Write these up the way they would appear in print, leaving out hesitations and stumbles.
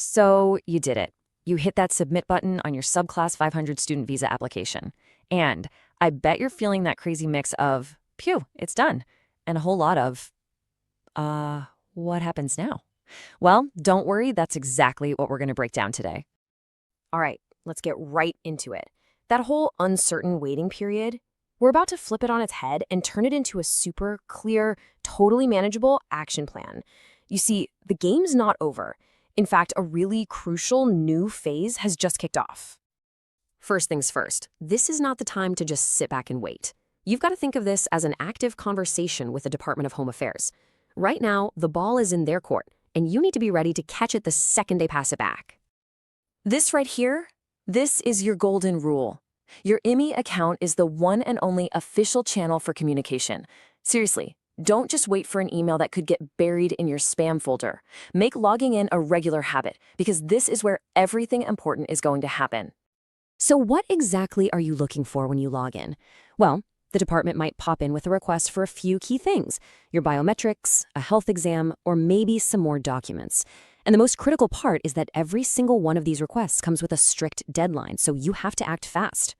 So you did it. You hit that submit button on your Subclass 500 student visa application. And I bet you're feeling that crazy mix of, phew, it's done, and a whole lot of, what happens now? Well, don't worry, that's exactly what we're going to break down today. All right, let's get right into it. That whole uncertain waiting period, we're about to flip it on its head and turn it into a super clear, totally manageable action plan. You see, the game's not over. In fact, a really crucial new phase has just kicked off. First things first, this is not the time to just sit back and wait. You've got to think of this as an active conversation with the Department of Home Affairs. Right now, the ball is in their court, and you need to be ready to catch it the second they pass it back. This right here, this is your golden rule. Your ImmiAccount is the one and only official channel for communication. Seriously, don't just wait for an email that could get buried in your spam folder. Make logging in a regular habit, because this is where everything important is going to happen. So what exactly are you looking for when you log in? Well, the department might pop in with a request for a few key things: your biometrics, a health exam, or maybe some more documents. And the most critical part is that every single one of these requests comes with a strict deadline, so you have to act fast.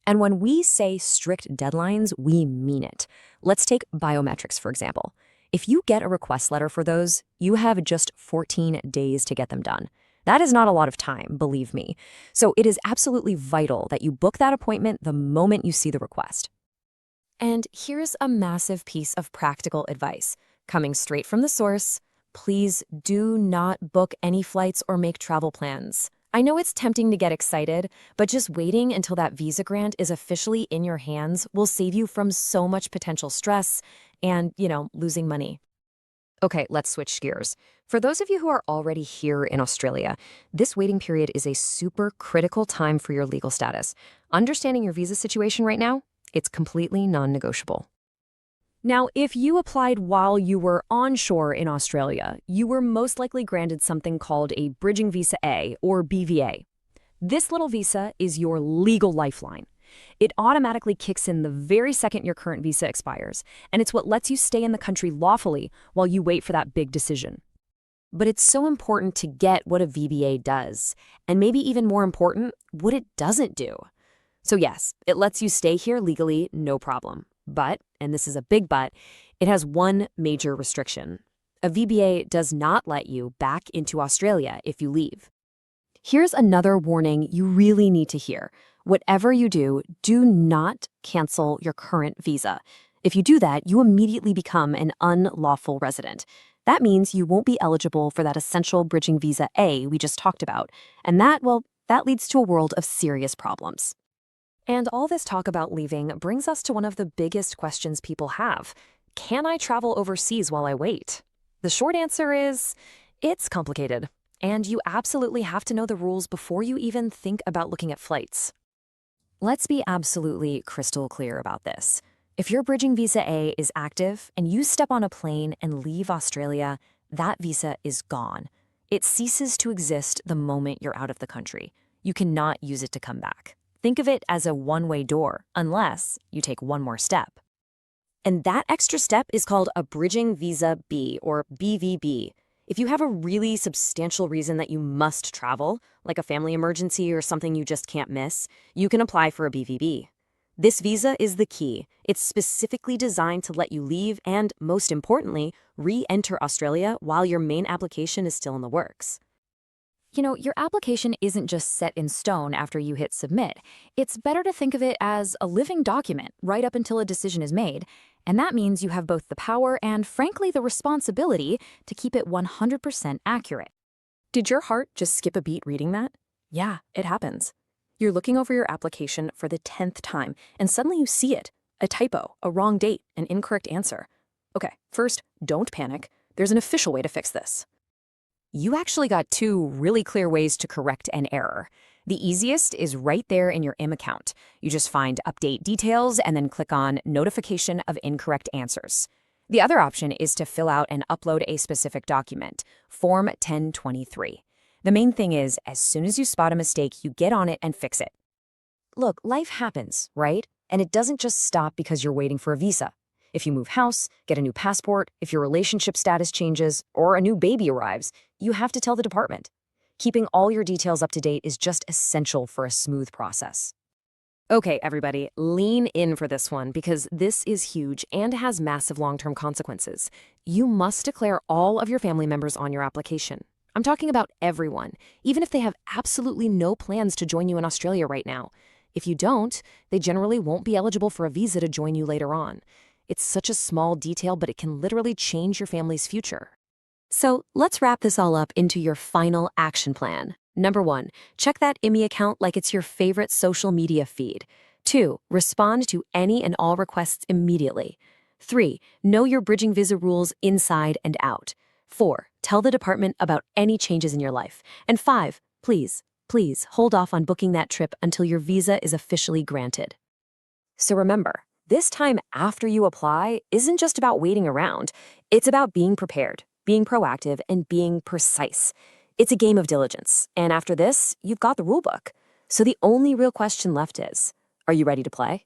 And when we say strict deadlines, we mean it. Let's take biometrics, for example. If you get a request letter for those, you have just 14 days to get them done. That is not a lot of time, believe me. So it is absolutely vital that you book that appointment the moment you see the request. And here's a massive piece of practical advice, coming straight from the source. Please do not book any flights or make travel plans. I know it's tempting to get excited, but just waiting until that visa grant is officially in your hands will save you from so much potential stress and, losing money. Okay, let's switch gears. For those of you who are already here in Australia, this waiting period is a super critical time for your legal status. Understanding your visa situation right now, it's completely non-negotiable. Now, if you applied while you were onshore in Australia, you were most likely granted something called a Bridging Visa A, or BVA. This little visa is your legal lifeline. It automatically kicks in the very second your current visa expires, and it's what lets you stay in the country lawfully while you wait for that big decision. But it's so important to get what a VBA does, and maybe even more important, what it doesn't do. So yes, it lets you stay here legally, no problem. But, and this is a big but, it has one major restriction. A VBA does not let you back into Australia if you leave. Here's another warning you really need to hear. Whatever you do, do not cancel your current visa. If you do that, you immediately become an unlawful resident. That means you won't be eligible for that essential Bridging Visa A we just talked about. And that leads to a world of serious problems. And all this talk about leaving brings us to one of the biggest questions people have. Can I travel overseas while I wait? The short answer is, it's complicated. And you absolutely have to know the rules before you even think about looking at flights. Let's be absolutely crystal clear about this. If your Bridging Visa A is active and you step on a plane and leave Australia, that visa is gone. It ceases to exist the moment you're out of the country. You cannot use it to come back. Think of it as a one-way door, unless you take one more step. And that extra step is called a Bridging Visa B, or BVB. If you have a really substantial reason that you must travel, like a family emergency or something you just can't miss, you can apply for a BVB. This visa is the key. It's specifically designed to let you leave and, most importantly, re-enter Australia while your main application is still in the works. Your application isn't just set in stone after you hit submit. It's better to think of it as a living document right up until a decision is made. And that means you have both the power and, frankly, the responsibility to keep it 100% accurate. Did your heart just skip a beat reading that? Yeah, it happens. You're looking over your application for the 10th time, and suddenly you see it. A typo, a wrong date, an incorrect answer. Okay, first, don't panic. There's an official way to fix this. You actually got two really clear ways to correct an error. The easiest is right there in your ImmiAccount. You just find Update Details and then click on Notification of Incorrect Answers. The other option is to fill out and upload a specific document, Form 1023. The main thing is, as soon as you spot a mistake, you get on it and fix it. Look, life happens, right? And it doesn't just stop because you're waiting for a visa. If you move house, get a new passport, if your relationship status changes, or a new baby arrives, you have to tell the department. Keeping all your details up to date is just essential for a smooth process. Okay, everybody, lean in for this one because this is huge and has massive long-term consequences. You must declare all of your family members on your application. I'm talking about everyone, even if they have absolutely no plans to join you in Australia right now. If you don't, they generally won't be eligible for a visa to join you later on. It's such a small detail, but it can literally change your family's future. So let's wrap this all up into your final action plan. Number 1, check that ImmiAccount like it's your favorite social media feed. 2, respond to any and all requests immediately. 3, know your bridging visa rules inside and out. 4, tell the department about any changes in your life. And 5, please hold off on booking that trip until your visa is officially granted. So remember, this time after you apply isn't just about waiting around. It's about being prepared, being proactive, and being precise. It's a game of diligence, and after this, you've got the rulebook. So the only real question left is, are you ready to play?